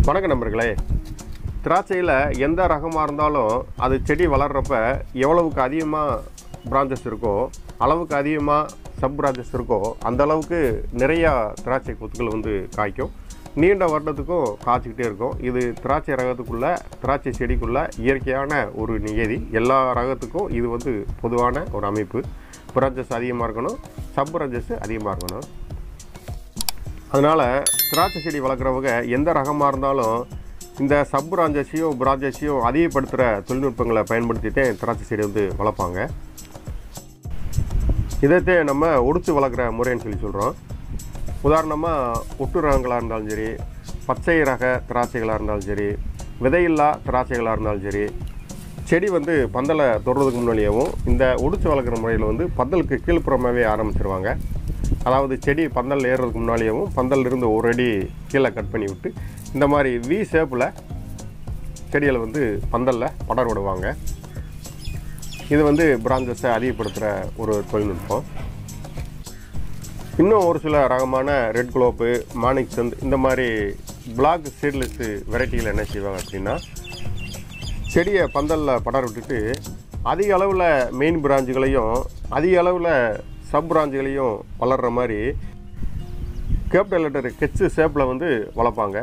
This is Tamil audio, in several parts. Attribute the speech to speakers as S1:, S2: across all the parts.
S1: வணக்கம் நண்பர்களே. திராட்சையில் எந்த ரகமாக இருந்தாலும் அது செடி வளர்கிறப்ப எவ்வளவுக்கு அதிகமாக பிரான்ச்சஸ் இருக்கோ, அளவுக்கு அதிகமாக சப் பிரான்ச்சஸ் இருக்கோ, அந்த அளவுக்கு நிறையா திராட்சை கொத்துக்கள் காய்க்கும். நீண்ட வருடத்துக்கும் காய்ச்சிக்கிட்டே இருக்கும். இது திராட்சை ரகத்துக்குள்ளே, திராட்சை செடிக்குள்ளே இயற்கையான ஒரு நியதி. எல்லா ரகத்துக்கும் இது பொதுவான ஒரு அமைப்பு. பிரான்ச்சஸ் அதிகமாக இருக்கணும், சப் பிரான்ச்சஸ் அதிகமாக இருக்கணும். அதனால் திராட்சை செடி வளர்க்குறவங்க எந்த ரகமாக இருந்தாலும் இந்த சப் பிரான்ச்சஸையும் அதிகப்படுத்துகிற தொழில்நுட்பங்களை பயன்படுத்திட்டே திராட்சை செடி வளர்ப்பாங்க. இதைத்தே நம்ம ஒடிச்சு வளர்க்குற முறைன்னு சொல்கிறோம். உதாரணமாக ஒட்டு ரகங்களாக இருந்தாலும் சரி, பச்சை ரக திராட்சைகளாக இருந்தாலும் சரி, விதையில்லா திராட்சைகளாக இருந்தாலும் சரி, செடி பந்தலை தொடுறதுக்கு முன்னாடியேவும் இந்த ஒடிச்சு வளர்க்குற முறையில் பந்தலுக்கு கீழ்ப்புறமாகவே ஆரம்பிச்சிருவாங்க. அதாவது செடி பந்தல் ஏறுறதுக்கு முன்னாடியேவும் பந்தலிருந்து ஒரு அடி கீழே கட் பண்ணி விட்டு இந்த மாதிரி வி ஷேப்பில் செடிகளை பந்தலில் படர் விடுவாங்க. இது பிரான்ச்சஸை அதிகப்படுத்துகிற ஒரு தொழில்நுட்பம். இன்னும் ஒரு சில ரகமான ரெட் குளோப்பு, மானிக் சந்த், இந்த மாதிரி பிளாக் சீட்லெஸ் வெரைட்டிகள் என்ன செய்வாங்க அப்படின்னா, செடியை பந்தலில் படர் விட்டுட்டு அதிக அளவில் மெயின் பிரான்ச்சுகளையும் அதிக அளவில் சப் பிரான்ச்சுகளையும் வளர்கிற மாதிரி கேபிட்டல் லெட்டர் கெச்சு ஷேப்பில் வளர்ப்பாங்க.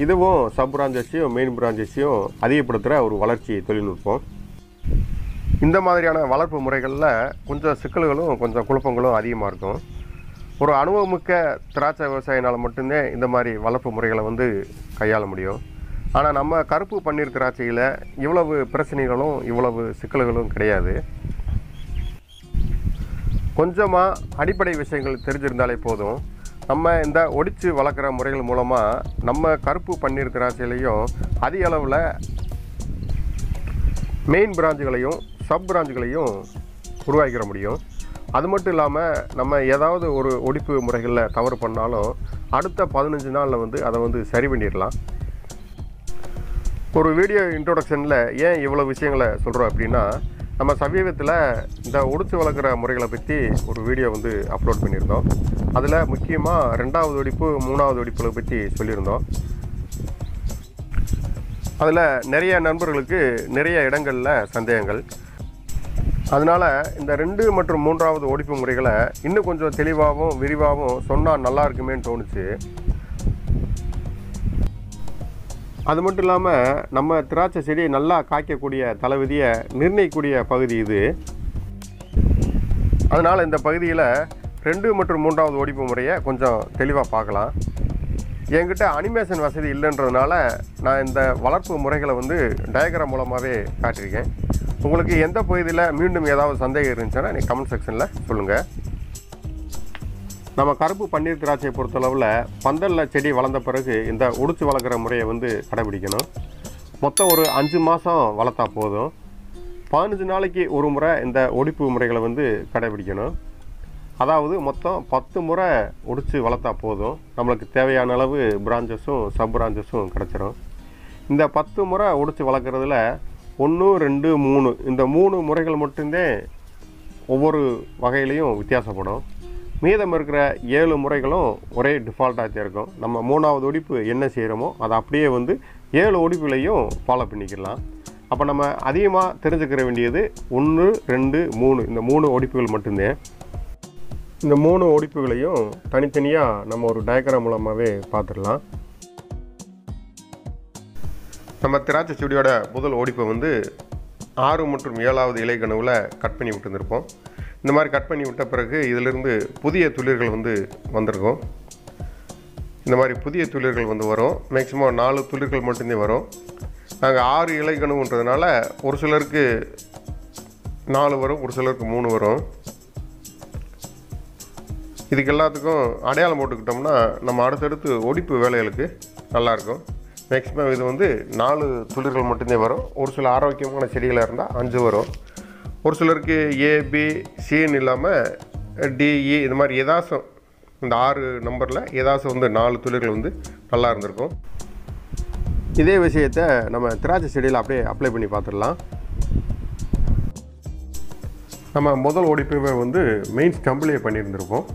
S1: இதுவும் சப் பிரான்ச்சஸையும் மெயின் பிரான்ச்சஸையும் அதிகப்படுத்துகிற ஒரு வளர்ச்சி தொழில்நுட்பம். இந்த மாதிரியான வளர்ப்பு முறைகளில் கொஞ்சம் சிக்கல்களும் கொஞ்சம் குழப்பங்களும் அதிகமாக இருக்கும். ஒரு அனுபவமிக்க திராட்சை விவசாயினால் மட்டும்தான் இந்த மாதிரி வளர்ப்பு முறைகளை கையாள முடியும். ஆனால் நம்ம கருப்பு பன்னீர் திராட்சையில் இவ்வளவு பிரச்சனைகளும் இவ்வளவு சிக்கல்களும் கிடையாது. கொஞ்சமாக அடிப்படை விஷயங்கள் தெரிஞ்சிருந்தாலே போதும். நம்ம இந்த ஒடிச்சு வளர்க்குற முறைகள் மூலமாக நம்ம கருப்பு பன்னீர் திராட்சையிலையும் அதிக அளவில் மெயின் பிரான்ச்சுகளையும் சப் பிரான்ச்சுகளையும் உருவாக்கிற முடியும். அது மட்டும் இல்லாமல் நம்ம ஏதாவது ஒரு ஒடிப்பு முறைகளில் தவறு பண்ணாலும் அடுத்த 15 நாளில் அதை சரி பண்ணிடலாம். ஒரு வீடியோ இன்ட்ரோடக்ஷனில் ஏன் இவ்வளோ விஷயங்களை சொல்கிறோம் அப்படின்னா, நம்ம சமீபத்தில் இந்த ஒடிச்சு வளர்க்குற முறைகளை பற்றி ஒரு வீடியோ அப்லோட் பண்ணியிருந்தோம். அதில் முக்கியமாக 2வது ஒடிப்பு 3வது ஒடிப்புகளை பற்றி சொல்லியிருந்தோம். அதில் நிறைய நண்பர்களுக்கு நிறைய இடங்களில் சந்தேகங்கள். அதனால் இந்த 2 மற்றும் 3வது ஒடிப்பு முறைகளை இன்னும் கொஞ்சம் தெளிவாகவும் விரிவாகவும் சொன்னால் நல்லா இருக்குமேன்னு தோணுச்சு. அது மட்டும் இல்லாமல் நம்ம திராட்சை செடி நல்லா காய்க்கக்கூடிய தலைவிதியை நிர்ணயிக்கக்கூடிய பகுதி இது. அதனால் இந்த பகுதியில் 2 மற்றும் 3வது ஒடிப்பு முறையை கொஞ்சம் தெளிவாக பார்க்கலாம். என்கிட்ட அனிமேஷன் வசதி இல்லைன்றதுனால நான் இந்த வளர்ப்பு முறைகளை டயக்ராம் மூலமாகவே காட்டியிருக்கேன். உங்களுக்கு எந்த பகுதியில் மீண்டும் ஏதாவது சந்தேகம் இருந்துச்சுன்னா நீங்கள் கமெண்ட் செக்ஷனில் சொல்லுங்கள். நம்ம கருப்பு பன்னீர் திராட்சையை பொறுத்தளவில் பந்தலில் செடி வளர்ந்த பிறகு இந்த ஒடிச்சு வளர்க்குற முறையை கடைபிடிக்கணும். மொத்தம் ஒரு 5 மாதம் வளர்த்தா போதும். 15 நாளைக்கு ஒரு முறை இந்த ஒடிப்பு முறைகளை கடைபிடிக்கணும். அதாவது மொத்தம் 10 முறை ஒடிச்சு வளர்த்தா போதும். நம்மளுக்கு தேவையான அளவு பிரான்ச்சஸும் சப் பிரான்ச்சஸும் கிடச்சிரும். இந்த 10 முறை ஒடிச்சு வளர்க்குறதுல 1, 2, 3 இந்த 3 முறைகள் மட்டும்தான் ஒவ்வொரு வகையிலையும் வித்தியாசப்படும். மீதம் இருக்கிற 7 முறைகளும் ஒரே டிஃபால்ட்டாக இருக்கும். நம்ம 3வது ஒடிப்பு என்ன செய்கிறோமோ அதை அப்படியே 7 ஒடிப்புகளையும் ஃபாலோ பண்ணிக்கலாம். அப்போ நம்ம அதிகமாக தெரிஞ்சுக்கிற வேண்டியது 1, 2, 3 இந்த 3 ஒடிப்புகள் மட்டும்தான். இந்த 3 ஒடிப்புகளையும் தனித்தனியாக நம்ம ஒரு டயக்ராம் மூலமாகவே பார்த்துடலாம். நம்ம திராட்சை செடியோட முதல் ஒடிப்பை 6 மற்றும் 7வது இலைக்கணுவில் கட் பண்ணி விட்டுருந்துருப்போம். இந்த மாதிரி கட் பண்ணி விட்ட பிறகு இதிலிருந்து புதிய துளிர்கள் வந்திருக்கும். இந்த மாதிரி புதிய துளிர்கள் வரும். மேக்ஸிமம் 4 துளிர்கள் மட்டும்தான் வரும். நாங்கள் 6 இலைக்கணுன்றதுனால ஒரு சிலருக்கு 4 வரும், ஒரு சிலருக்கு 3 வரும். இதுக்கு எல்லாத்துக்கும் அடையாளம் போட்டுக்கிட்டோம்னா நம்ம அடுத்தடுத்து ஒடிப்பு வேலைகளுக்கு நல்லாயிருக்கும். மேக்ஸிமம் இது 4 துளிர்கள் மட்டும்தான் வரும். ஒரு சில ஆரோக்கியமான செடிகளாக இருந்தால் 5 வரும். ஒரு சிலருக்கு ஏபி சின்னு இல்லாமல் டிஇ இது மாதிரி ஏதாச்சும் இந்த 6 நம்பரில் ஏதாச்சும் 4 துளிர்கள் நல்லா இருந்திருக்கும். இதே விஷயத்தை நம்ம திராட்சை செடியில் அப்படியே அப்ளை பண்ணி பார்த்துடலாம். நம்ம முதல் ஒடிப்பை மெயின் ஸ்டம்பிலே பண்ணியிருந்திருப்போம்.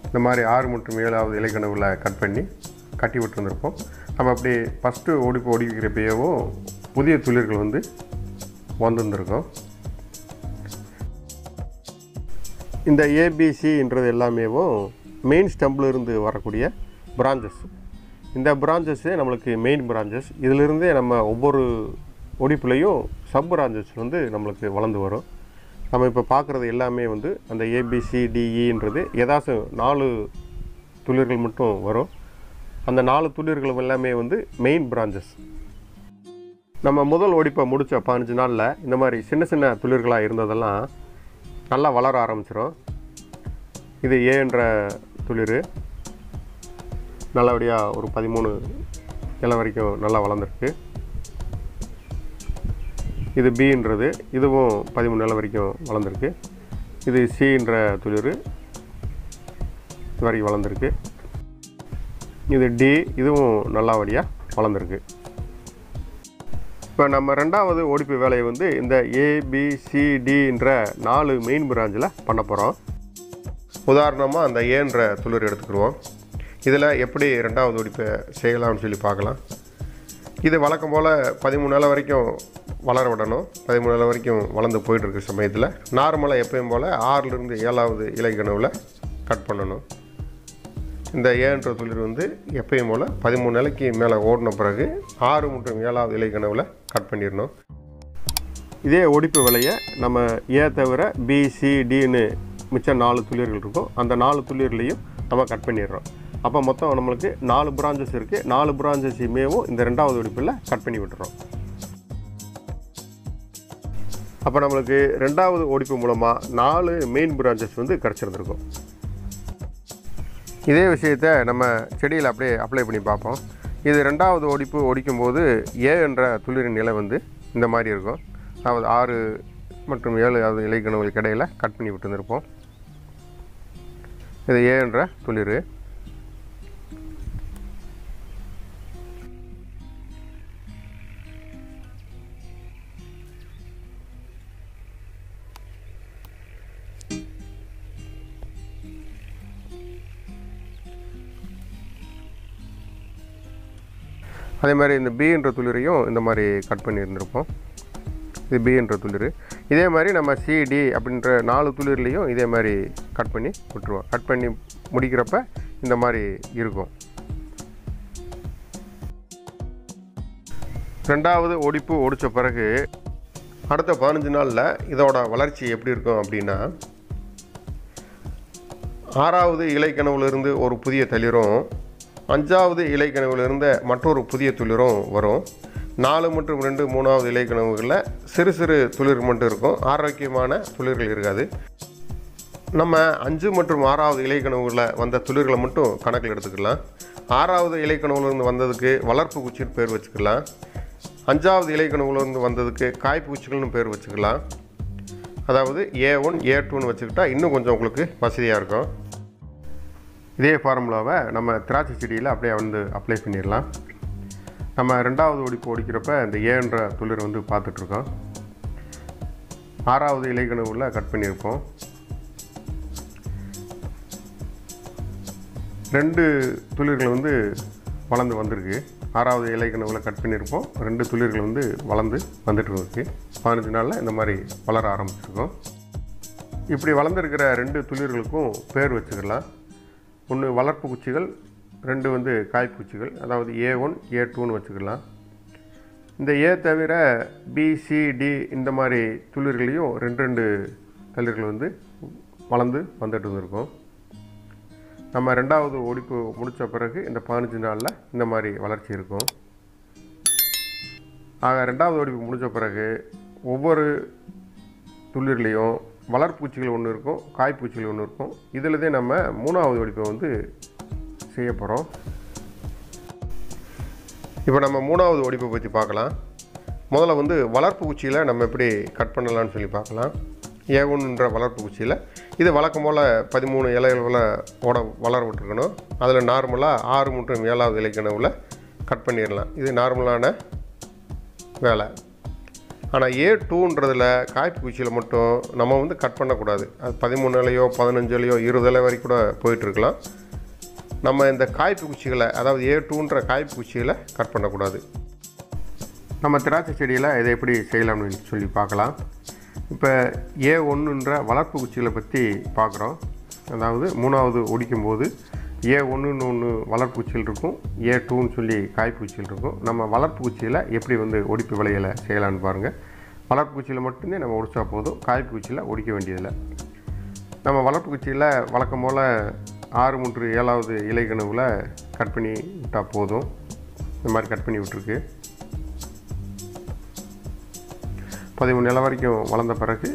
S1: இந்த மாதிரி 6 மற்றும் 7வது இலைக்கணுவில் கட் பண்ணி கட்டி விட்டுருந்துருப்போம். நம்ம அப்படி ஃபஸ்ட்டு ஓடிப்பு ஓடிக்கிறப்பவும் புதிய துளிர்கள் வந்து வந்துருந்துருக்கோம். இந்த ஏபிசின்றது எல்லாமேவும் மெயின் ஸ்டம்பில் இருந்து வரக்கூடிய பிரான்ச்சஸ். இந்த பிரான்ச்சஸ்ஸே நம்மளுக்கு மெயின் பிரான்ச்சஸ். இதிலிருந்தே நம்ம ஒவ்வொரு ஒடிப்புலையும் சப் பிரான்ச்சஸ் வந்து நம்மளுக்கு வளர்ந்து வரும். நம்ம இப்போ பார்க்குறது எல்லாமே வந்து அந்த ஏபிசிடிஇன்றது ஏதாச்சும் 4 துளிர்கள் மட்டும் வரும். அந்த 4 துளிர்கள் எல்லாமே வந்து மெயின் பிரான்ச்சஸ். நம்ம முதல் ஒடிப்பை முடித்த 15 நாளில் இந்த மாதிரி சின்ன சின்ன துளிர்களாக இருந்ததெல்லாம் நல்லா வளர ஆரம்பிச்சிடும். இது ஏன்ற துளிர் நல்லபடியாக ஒரு 13 இலை வரைக்கும் நல்லா வளர்ந்துருக்கு. இது பின்றது, இதுவும் 13 இலை வரைக்கும் வளர்ந்துருக்கு. இது சின்ற துளிர் இது வரைக்கும் வளர்ந்துருக்கு. இது டி, இதுவும் நல்லபடியாக வளர்ந்துருக்கு. இப்போ நம்ம ரெண்டாவது ஓடிப்பு வேலையை வந்து இந்த ஏபிசிடின்ற 4 மெயின் பிரான்ச்சில் பண்ண போகிறோம். உதாரணமாக அந்த ஏன்ற துளிர் எடுத்துக்கிடுவோம். இதில் எப்படி ரெண்டாவது ஓடிப்பை செய்யலாம்னு சொல்லி பார்க்கலாம். இது வழக்கம் போல் 13 இலை வரைக்கும் வளர விடணும். 13 இலை வரைக்கும் வளர்ந்து போயிட்டுருக்க சமயத்தில் நார்மலாக எப்பயும் போல் 6லேருந்து 7வது இலை கனவில் கட் பண்ணணும். இந்த ஏன்ற துளிர் வந்து எப்பயும் போல் 13 இலைக்கு மேலே ஓடின பிறகு 6 மற்றும் 7வது இலை கனவில் கட் பண்ணிடணும். இதே ஒடிப்பு விலையை நம்ம ஏ தவிர பிசிடின்னு மிச்சம் 4 துளிர்கள் இருக்கும். அந்த 4 துளிர்லையும் நம்ம கட் பண்ணிடுறோம். அப்போ மொத்தம் நம்மளுக்கு 4 பிரான்ச்சஸ் இருக்குது. 4 பிரான்ச்சஸையுமேவும் இந்த ரெண்டாவது ஒடிப்பில் கட் பண்ணி விட்டுறோம். அப்போ நம்மளுக்கு ரெண்டாவது ஒடிப்பு மூலமாக 4 மெயின் பிரான்ச்சஸ் வந்து கிடச்சிருந்துருக்கும். இதே விஷயத்தை நம்ம செடியில் அப்படியே அப்ளை பண்ணி பார்ப்போம். இது ரெண்டாவது ஒடிப்பு ஒடிக்கும்போது ஏ என்ற துளிரின் நிலை வந்து இந்த மாதிரி இருக்கும். அதாவது 6 மற்றும் 7வது இலைக்கணுகளுக்கு இடையில் கட் பண்ணி விட்டுருந்துருப்போம். இது ஏ என்ற துளிர். அதே மாதிரி இந்த பி என்ற துளிரையும் இந்த மாதிரி கட் பண்ணியிருந்திருப்போம். இது பி என்ற துளிர். இதே மாதிரி நம்ம சிடி அப்படின்ற 4 துளிர்லேயும் இதே மாதிரி கட் பண்ணி விட்டுருவோம். கட் பண்ணி முடிக்கிறப்ப இந்த மாதிரி இருக்கும். ரெண்டாவது ஒடிப்பு ஒடித்த பிறகு அடுத்த 15 நாளில் இதோட வளர்ச்சி எப்படி இருக்கும் அப்படின்னா, 6வது இலைக்கனவுலேருந்து ஒரு புதிய தளிரும் 5வது இலைக்கனவில் இருந்த மற்றொரு புதிய துளிரும் வரும். 4 மற்றும் 2, 3வது இலைக்கனவுகளில் சிறு சிறு துளிர் மட்டும் இருக்கும். ஆரோக்கியமான துளிர்கள் இருக்காது. நம்ம 5 மற்றும் 6வது இலைக்கனவுகளில் வந்த துளிர்களை மட்டும் கணக்கில் எடுத்துக்கலாம். 6வது இலைக்கனவுலேருந்து வந்ததுக்கு வளர்ப்பு பூச்சின்னு பேர் வச்சுக்கலாம். 5வது இலைக்கனவுலேருந்து வந்ததுக்கு காய்ப்பூச்சிகள்னு பேர் வச்சுக்கலாம். அதாவது A1 A2ன்னு வச்சுக்கிட்டா இன்னும் கொஞ்சம் உங்களுக்கு வசதியாக இருக்கும். இதே ஃபார்முலாவை நம்ம திராட்சை செடியில் அப்படியே வந்து அப்ளை பண்ணிடலாம். நம்ம ரெண்டாவது ஒடிப்பு ஒடிக்கிறப்ப இந்த ஏன்ற துளிர் வந்து பார்த்துட்ருக்கோம். 6வது இலைக்கனவுல கட் பண்ணியிருப்போம். 2 துளிர்கள் வந்து வளர்ந்து வந்திருக்கு. 6வது இலைக்கனவுல கட் பண்ணியிருப்போம். 2 துளிர்கள் வந்து வளர்ந்து வந்துட்டு இருக்கு. 15 நாளில் இந்த மாதிரி வளர ஆரம்பிச்சிருக்கோம். இப்படி வளர்ந்துருக்கிற 2 துளிர்களுக்கும் பேர் வச்சுக்கலாம். ஒன்று வளர்ப்பு குச்சிகள், 2 வந்து காய்ப்பூச்சிகள். அதாவது A1 A2ன்னு வச்சுக்கலாம். இந்த ஏ தவிர பிசிடி இந்த மாதிரி துளிர்களையும் 2 தளிர்கள் வந்து வளர்ந்து வந்துட்டு இருந்திருக்கும். நம்ம ரெண்டாவது ஒடிப்பு முடித்த பிறகு இந்த 15 நாளில் இந்த மாதிரி வளர்ச்சி இருக்கும். ஆக ரெண்டாவது ஒடிப்பு முடித்த பிறகு ஒவ்வொரு துளிர்லேயும் வளர்ப்பூச்சிகள் ஒன்று இருக்கும், காய்ப்பூச்சிகள் ஒன்று இருக்கும். இதில் தான் நம்ம 3வது ஒடிப்பை வந்து செய்ய போகிறோம். இப்போ நம்ம 3வது ஒடிப்பை பற்றி பார்க்கலாம். முதல்ல வந்து வளர்ப்பு குச்சியில் நம்ம எப்படி கட் பண்ணலான்னு சொல்லி பார்க்கலாம். A1ன்ற வளர்ப்பு குச்சியில் இது வழக்கம் போல் 13 இலைகளை வளர விட்டுருக்கணும். அதில் நார்மலாக 6 மற்றும் 7வது இலைக்கனவில் கட் பண்ணிடலாம். இது நார்மலான வேலை. ஆனால் A2ன்றதில் காய்ப்பு குச்சியில் மட்டும் நம்ம வந்து கட் பண்ணக்கூடாது. அது 13 இலையோ 15 இலையோ 20 இலை வரைக்கும் கூட போயிட்டுருக்கலாம். நம்ம இந்த காய்ப்பு குச்சிகளை, அதாவது A2ன்ற காய்ப்பு குச்சிகளை கட் பண்ணக்கூடாது. நம்ம திராட்சை செடியில் இதை எப்படி செய்யலாம்னு சொல்லி பார்க்கலாம். இப்போ A1ன்ற வளர்ப்பு குச்சிகளை பற்றி பார்க்குறோம். அதாவது 3வது ஒடிக்கும்போது A1ன்னு ஒன்று வளர்ப்பு குச்சிகள் இருக்கும், A2ன்னு சொல்லி காய்ப்பு குச்சிகள் இருக்கும். நம்ம வளர்ப்பு குச்சியில் எப்படி ஒடிப்பு விலைகளை செய்யலான்னு பாருங்கள். வளர்ப்பு குச்சியில் மட்டுமே நம்ம ஒடிச்சா போதும், காய்ப்பு குச்சியில் ஒடிக்க வேண்டியதில்லை. நம்ம வளர்ப்பு குச்சியில் வழக்கம் போல் 6 3 7வது இலை கனவில் கட் பண்ணி விட்டால் போதும். இந்த மாதிரி கட் பண்ணி விட்டுருக்கு. 13 இலை வரைக்கும் வளர்ந்த பிறகு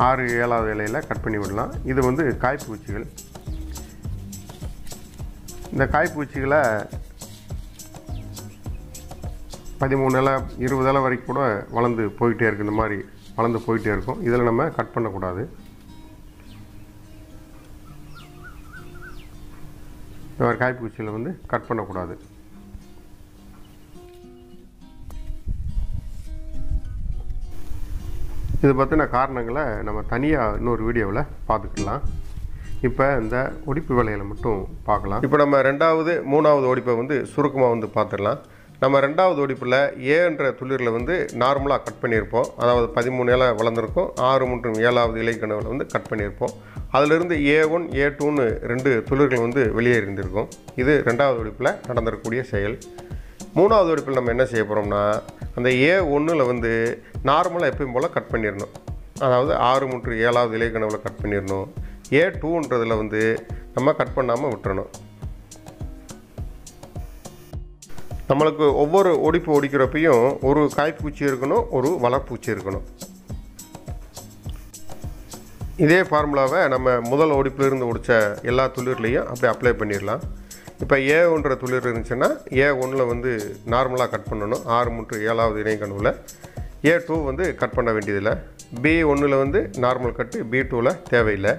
S1: 6 7வது இலையில் கட் பண்ணி விடலாம். இது காய்ப்பு குச்சிகள். இந்த காய்ப்பு குச்சிகளை 13 இலை 20 இலை வரைக்கும் கூட வளர்ந்து போயிட்டே இருக்குது. இந்த மாதிரி வளர்ந்து போயிட்டே இருக்கும். இதில் நம்ம கட் பண்ணக்கூடாது. இந்த மாதிரி காய்ப்பு குச்சியில் கட் பண்ணக்கூடாது. இது பற்றின காரணங்களை நம்ம தனியாக இன்னொரு வீடியோவில் பார்த்துக்கலாம். இப்போ இந்த ஒடிப்பு வேலைகளை மட்டும் பார்க்கலாம். இப்போ நம்ம 2வது 3வது ஒடிப்பை சுருக்கமாக பார்த்துடலாம். நம்ம 2வது ஒடிப்பில் ஏன்ற துளிரில் நார்மலாக கட் பண்ணியிருப்போம். அதாவது 13 இலை வளர்ந்துருக்கும், 6 மற்றும் 7வது இலை கனவில் கட் பண்ணியிருப்போம். அதிலிருந்து A1 A2ன்னு 2 துளிர்கள் வெளியே இருந்திருக்கும். இது 2வது ஒடிப்பில் நடந்திருக்கக்கூடிய செயல். 3வது ஒடிப்பில் நம்ம என்ன செய்ய போகிறோம்னா, அந்த A1ல் நார்மலாக எப்பயும் போல் கட் பண்ணிடணும். அதாவது 6 மற்றும் 7வது இலை கனவில் கட் பண்ணிடணும். A2ன்றதில் நம்ம கட் பண்ணாமல் விட்டுறணும். நம்மளுக்கு ஒவ்வொரு ஒடிப்பு ஒடிக்கிறப்பையும் ஒரு காய்ப்பு குச்சி இருக்கணும், ஒரு வளர்ப்பு குச்சி இருக்கணும். இதே ஃபார்முலாவை நம்ம முதல் ஒடிப்பிலிருந்து ஒடித்த எல்லா துளிர்லையும் அப்படியே அப்ளை பண்ணிடலாம். இப்போ A1ன்ற துளிர் இருந்துச்சுன்னா A1ல் நார்மலாக கட் பண்ணணும், 6 மற்றும் 7வது இலை கனவில். A2 கட் பண்ண வேண்டியதில்லை. B1ல் நார்மல் கட்டு, B2ல் தேவையில்லை.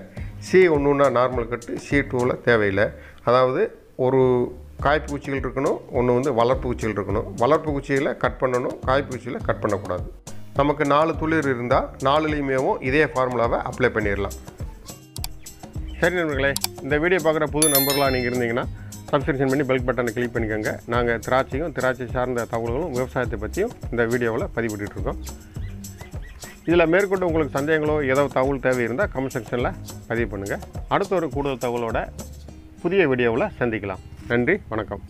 S1: C1ன்னா நார்மல் கட்டு, C2ல் தேவையில்லை. அதாவது ஒரு காய்ப்பு குச்சிகள் இருக்கணும், ஒன்று வளர்ப்பு குச்சிகள் இருக்கணும். வளர்ப்பு குச்சியில் கட் பண்ணணும், காய்ப்பு குச்சியில் கட் பண்ணக்கூடாது. நமக்கு 4 துளிர் இருந்தால் 4லையுமேவும் இதே ஃபார்முலாவை அப்ளை பண்ணிடலாம். சரி நண்பர்களே, இந்த வீடியோ பார்க்குற புது நண்பர்களாக நீங்கள் இருந்தீங்கன்னா சப்ஸ்கிரிப்ஷன் பண்ணி பெல் பட்டனை கிளிக் பண்ணிக்கோங்க. நாங்கள் திராட்சை சார்ந்த தகவல்களும் விவசாயத்தை பற்றியும் இந்த வீடியோவில் பதிவிட்டுருக்கோம். இதில் மேற்கொண்டு உங்களுக்கு சந்தேகங்களோ ஏதாவது தகவல் தேவை இருந்தால் கமெண்ட் செக்ஷனில் பதிவு பண்ணுங்கள். அடுத்த ஒரு கூடுதல் தகவலோட புதிய வீடியோவில் சந்திக்கலாம். நன்றி, வணக்கம்.